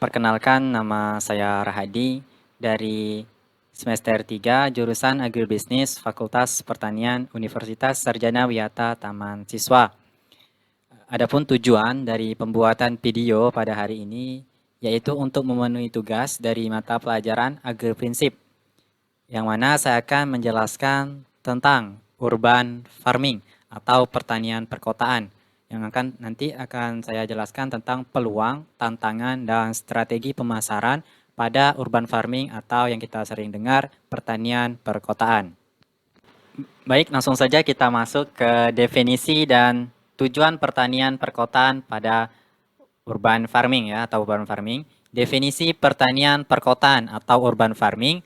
Perkenalkan, nama saya Rahadi dari semester 3 jurusan Agribisnis Fakultas Pertanian Universitas Sarjana Wiyata Taman Siswa. Adapun tujuan dari pembuatan video pada hari ini yaitu untuk memenuhi tugas dari mata pelajaran Agriprinsip, yang mana saya akan menjelaskan tentang urban farming atau pertanian perkotaan, yang nanti akan saya jelaskan tentang peluang, tantangan, dan strategi pemasaran pada urban farming atau yang kita sering dengar pertanian perkotaan. Baik, langsung saja kita masuk ke definisi dan tujuan pertanian perkotaan pada urban farming ya, atau urban farming. Definisi pertanian perkotaan atau urban farming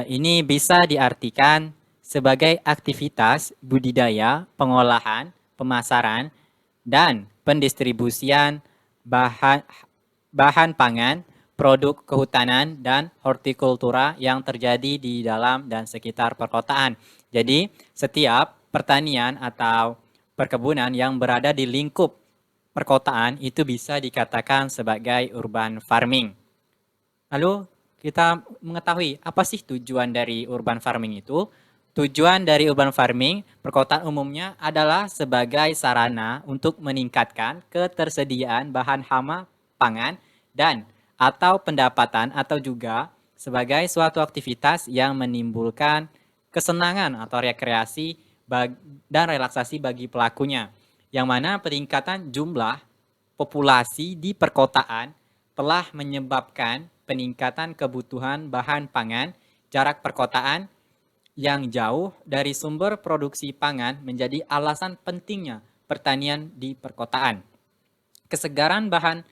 ini bisa diartikan sebagai aktivitas budidaya, pengolahan, pemasaran, dan pendistribusian bahan pangan, produk kehutanan, dan hortikultura yang terjadi di dalam dan sekitar perkotaan. Jadi, setiap pertanian atau perkebunan yang berada di lingkup perkotaan itu bisa dikatakan sebagai urban farming. Lalu, kita mengetahui apa sih tujuan dari urban farming itu. Tujuan dari urban farming perkotaan umumnya adalah sebagai sarana untuk meningkatkan ketersediaan bahan hama pangan dan atau pendapatan, atau juga sebagai suatu aktivitas yang menimbulkan kesenangan atau rekreasi dan relaksasi bagi pelakunya, yang mana peningkatan jumlah populasi di perkotaan telah menyebabkan peningkatan kebutuhan bahan pangan. Jarak perkotaan yang jauh dari sumber produksi pangan menjadi alasan pentingnya pertanian di perkotaan. Kesegaran bahan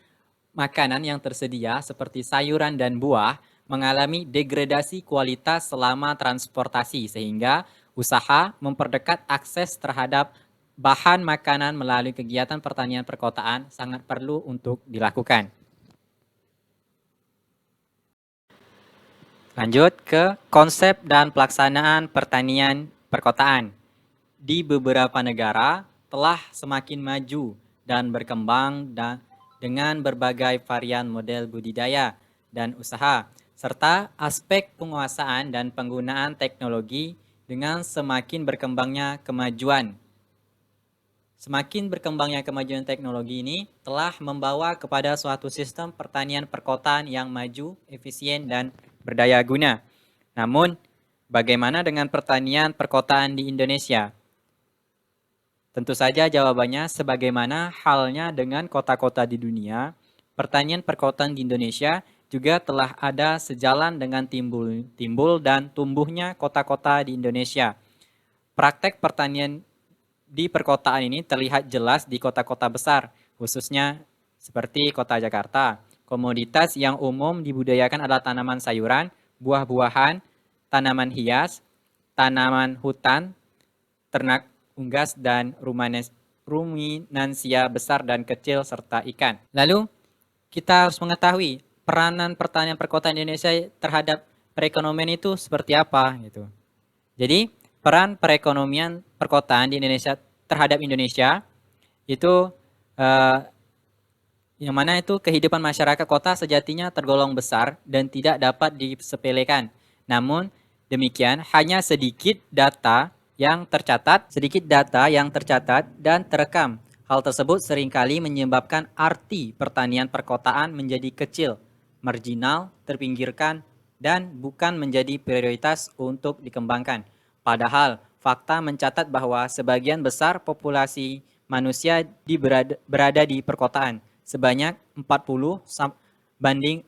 makanan yang tersedia seperti sayuran dan buah mengalami degradasi kualitas selama transportasi, sehingga usaha memperdekat akses terhadap bahan makanan melalui kegiatan pertanian perkotaan sangat perlu untuk dilakukan. Lanjut ke konsep dan pelaksanaan pertanian perkotaan. Di beberapa negara telah semakin maju dan berkembang dengan berbagai varian model budidaya dan usaha, serta aspek penguasaan dan penggunaan teknologi. Dengan semakin berkembangnya kemajuan teknologi ini telah membawa kepada suatu sistem pertanian perkotaan yang maju, efisien, dan berdaya guna. Namun, bagaimana dengan pertanian perkotaan di Indonesia? Tentu saja jawabannya sebagaimana halnya dengan kota-kota di dunia, pertanian perkotaan di Indonesia juga telah ada sejalan dengan timbul dan tumbuhnya kota-kota di Indonesia. Praktek pertanian di perkotaan ini terlihat jelas di kota-kota besar, khususnya seperti kota Jakarta. Komoditas yang umum dibudidayakan adalah tanaman sayuran, buah-buahan, tanaman hias, tanaman hutan, ternak unggas, dan ruminansia besar dan kecil, serta ikan. Lalu, kita harus mengetahui peranan pertanian perkotaan Indonesia terhadap perekonomian itu seperti apa gitu. Jadi, peran perekonomian perkotaan di Indonesia terhadap Indonesia itu yang mana itu kehidupan masyarakat kota sejatinya tergolong besar dan tidak dapat disepelekan. Namun demikian, hanya sedikit data yang tercatat dan terekam. Hal tersebut seringkali menyebabkan arti pertanian perkotaan menjadi kecil, marginal, terpinggirkan, dan bukan menjadi prioritas untuk dikembangkan. Padahal fakta mencatat bahwa sebagian besar populasi manusia berada di perkotaan. Sebanyak 40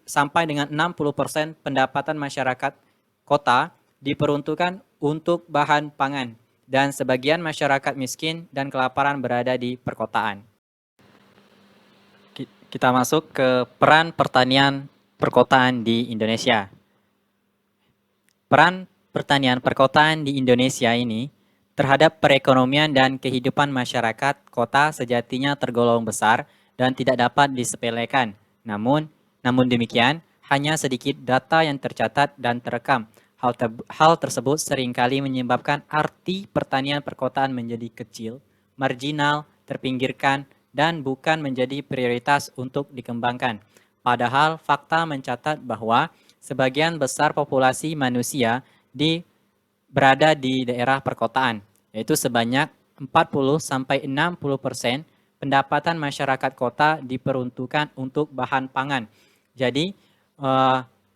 sampai dengan 60% pendapatan masyarakat kota diperuntukkan untuk bahan pangan, dan sebagian masyarakat miskin dan kelaparan berada di perkotaan. Kita masuk ke peran pertanian perkotaan di Indonesia. Peran pertanian perkotaan di Indonesia ini terhadap perekonomian dan kehidupan masyarakat kota sejatinya tergolong besar dan tidak dapat disepelekan. Namun demikian, hanya sedikit data yang tercatat dan terekam. Hal tersebut seringkali menyebabkan arti pertanian perkotaan menjadi kecil, marginal, terpinggirkan, dan bukan menjadi prioritas untuk dikembangkan. Padahal fakta mencatat bahwa sebagian besar populasi manusia berada di daerah perkotaan, yaitu sebanyak 40-60% pendapatan masyarakat kota diperuntukkan untuk bahan pangan. Jadi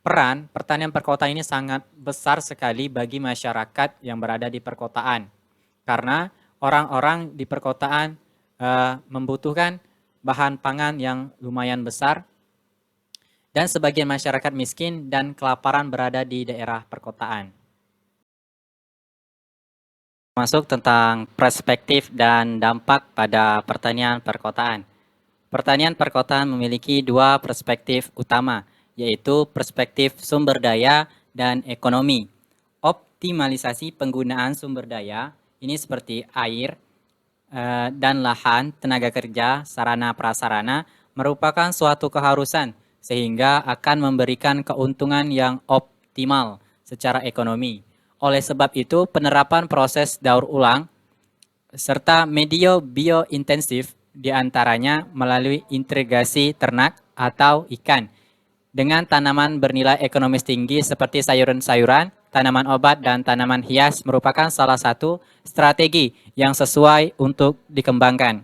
peran pertanian perkotaan ini sangat besar sekali bagi masyarakat yang berada di perkotaan. Karena orang-orang di perkotaan membutuhkan bahan pangan yang lumayan besar, dan sebagian masyarakat miskin dan kelaparan berada di daerah perkotaan. Masuk tentang perspektif dan dampak pada pertanian perkotaan. Pertanian perkotaan memiliki dua perspektif utama, yaitu perspektif sumber daya dan ekonomi. Optimalisasi penggunaan sumber daya, ini seperti air dan lahan, tenaga kerja, sarana prasarana, merupakan suatu keharusan sehingga akan memberikan keuntungan yang optimal secara ekonomi. Oleh sebab itu, penerapan proses daur ulang serta media biointensif diantaranya melalui integrasi ternak atau ikan dengan tanaman bernilai ekonomis tinggi seperti sayuran-sayuran, tanaman obat, dan tanaman hias merupakan salah satu strategi yang sesuai untuk dikembangkan.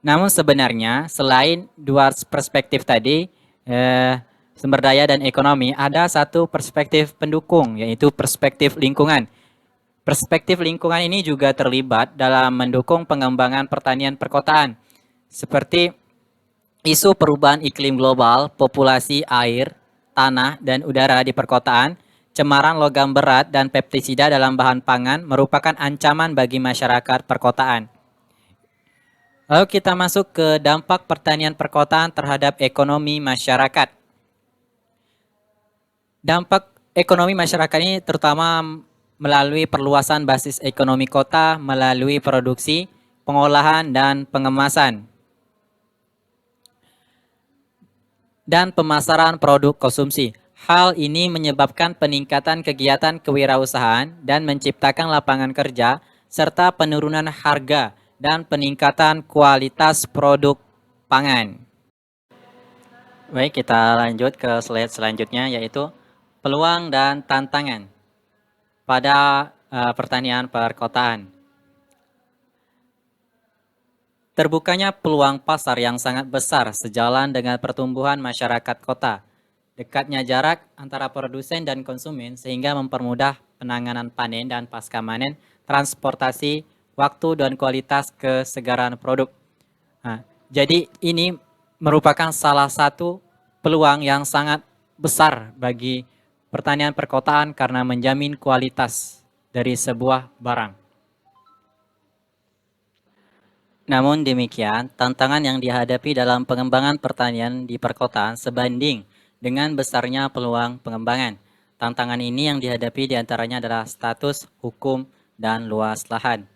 Namun sebenarnya selain dua perspektif tadi, sumber daya dan ekonomi, ada satu perspektif pendukung, yaitu perspektif lingkungan. Perspektif lingkungan ini juga terlibat dalam mendukung pengembangan pertanian perkotaan, seperti isu perubahan iklim global, populasi air, tanah, dan udara di perkotaan, cemaran logam berat, dan pestisida dalam bahan pangan merupakan ancaman bagi masyarakat perkotaan. Lalu kita masuk ke dampak pertanian perkotaan terhadap ekonomi masyarakat. Dampak ekonomi masyarakat ini terutama melalui perluasan basis ekonomi kota melalui produksi, pengolahan, dan pengemasan, dan pemasaran produk konsumsi. Hal ini menyebabkan peningkatan kegiatan kewirausahaan dan menciptakan lapangan kerja, serta penurunan harga dan peningkatan kualitas produk pangan. Baik, kita lanjut ke slide selanjutnya, yaitu peluang dan tantangan pada pertanian perkotaan. Terbukanya peluang pasar yang sangat besar sejalan dengan pertumbuhan masyarakat kota. Dekatnya jarak antara produsen dan konsumen sehingga mempermudah penanganan panen dan pasca panen, transportasi, waktu, dan kualitas kesegaran produk. Nah, jadi ini merupakan salah satu peluang yang sangat besar bagi pertanian perkotaan karena menjamin kualitas dari sebuah barang. Namun demikian, tantangan yang dihadapi dalam pengembangan pertanian di perkotaan sebanding dengan besarnya peluang pengembangan. Tantangan ini yang dihadapi diantaranya adalah status, hukum, dan luas lahan.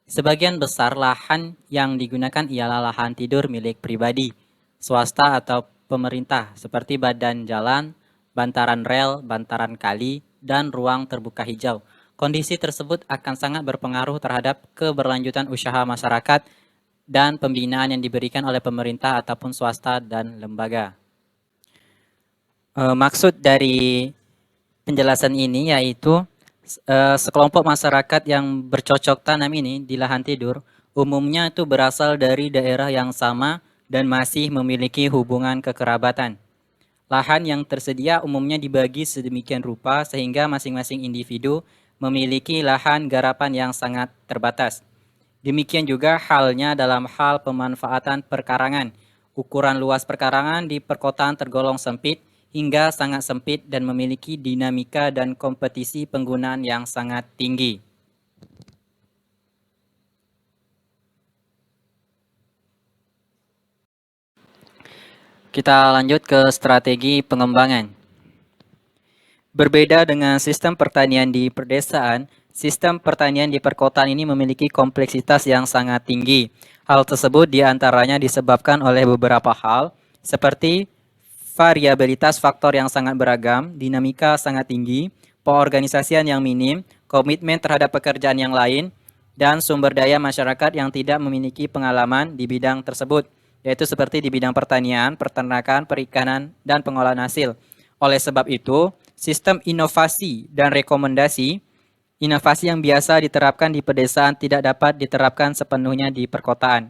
Sebagian besar lahan yang digunakan ialah lahan tidur milik pribadi, swasta, atau pemerintah, seperti badan jalan, bantaran rel, bantaran kali, dan ruang terbuka hijau. Kondisi tersebut akan sangat berpengaruh terhadap keberlanjutan usaha masyarakat dan pembinaan yang diberikan oleh pemerintah ataupun swasta dan lembaga. Maksud dari penjelasan ini yaitu sekelompok masyarakat yang bercocok tanam ini di lahan tidur umumnya itu berasal dari daerah yang sama dan masih memiliki hubungan kekerabatan. Lahan yang tersedia umumnya dibagi sedemikian rupa sehingga masing-masing individu memiliki lahan garapan yang sangat terbatas. Demikian juga halnya dalam hal pemanfaatan perkarangan. Ukuran luas perkarangan di perkotaan tergolong sempit hingga sangat sempit dan memiliki dinamika dan kompetisi penggunaan yang sangat tinggi. Kita lanjut ke strategi pengembangan. Berbeda dengan sistem pertanian di pedesaan, sistem pertanian di perkotaan ini memiliki kompleksitas yang sangat tinggi. Hal tersebut diantaranya disebabkan oleh beberapa hal, seperti variabilitas faktor yang sangat beragam, dinamika sangat tinggi, pengorganisasian yang minim, komitmen terhadap pekerjaan yang lain, dan sumber daya masyarakat yang tidak memiliki pengalaman di bidang tersebut. yaitu seperti di bidang pertanian, peternakan, perikanan, dan pengolahan hasil. Oleh sebab itu, sistem inovasi dan rekomendasi, inovasi yang biasa diterapkan di pedesaan tidak dapat diterapkan sepenuhnya di perkotaan.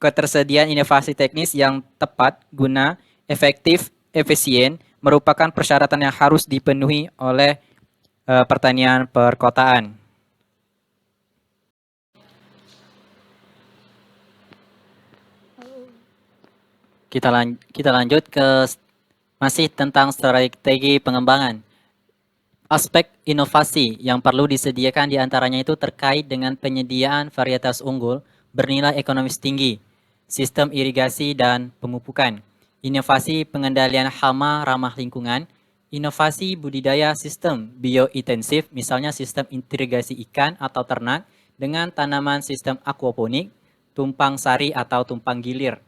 Ketersediaan inovasi teknis yang tepat, guna, efektif, efisien, merupakan persyaratan yang harus dipenuhi oleh pertanian perkotaan. Kita lanjut ke masih tentang strategi pengembangan. Aspek inovasi yang perlu disediakan diantaranya itu terkait dengan penyediaan varietas unggul bernilai ekonomis tinggi, sistem irigasi dan pemupukan, inovasi pengendalian hama ramah lingkungan, inovasi budidaya sistem biointensif, misalnya sistem irigasi ikan atau ternak dengan tanaman sistem aquaponik, tumpang sari atau tumpang gilir.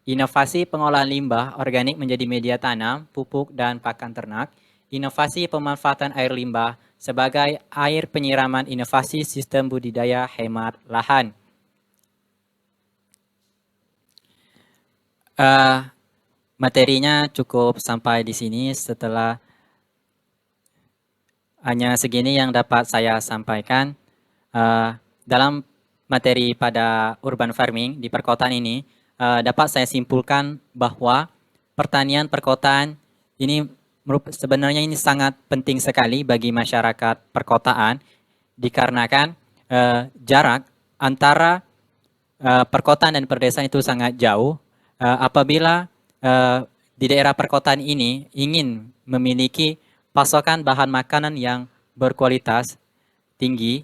Inovasi pengolahan limbah organik menjadi media tanam, pupuk, dan pakan ternak. Inovasi pemanfaatan air limbah sebagai air penyiraman, inovasi sistem budidaya hemat lahan. Materinya cukup sampai di sini. Setelah hanya segini yang dapat saya sampaikan. Dalam materi pada urban farming di perkotaan ini, dapat saya simpulkan bahwa pertanian perkotaan ini sebenarnya ini sangat penting sekali bagi masyarakat perkotaan, dikarenakan jarak antara perkotaan dan perdesaan itu sangat jauh. Apabila di daerah perkotaan ini ingin memiliki pasokan bahan makanan yang berkualitas tinggi,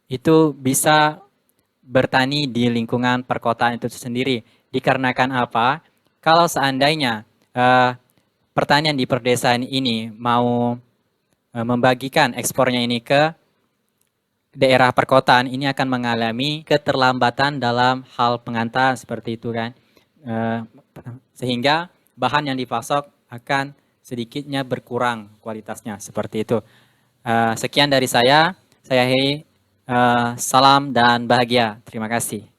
itu bisa bertani di lingkungan perkotaan itu sendiri. Dikarenakan apa? Kalau seandainya pertanian di perdesaan ini mau membagikan ekspornya ini ke daerah perkotaan, ini akan mengalami keterlambatan dalam hal pengantar seperti itu kan. Sehingga bahan yang dipasok akan sedikitnya berkurang kualitasnya seperti itu. Sekian dari saya akhiri. Salam dan bahagia. Terima kasih.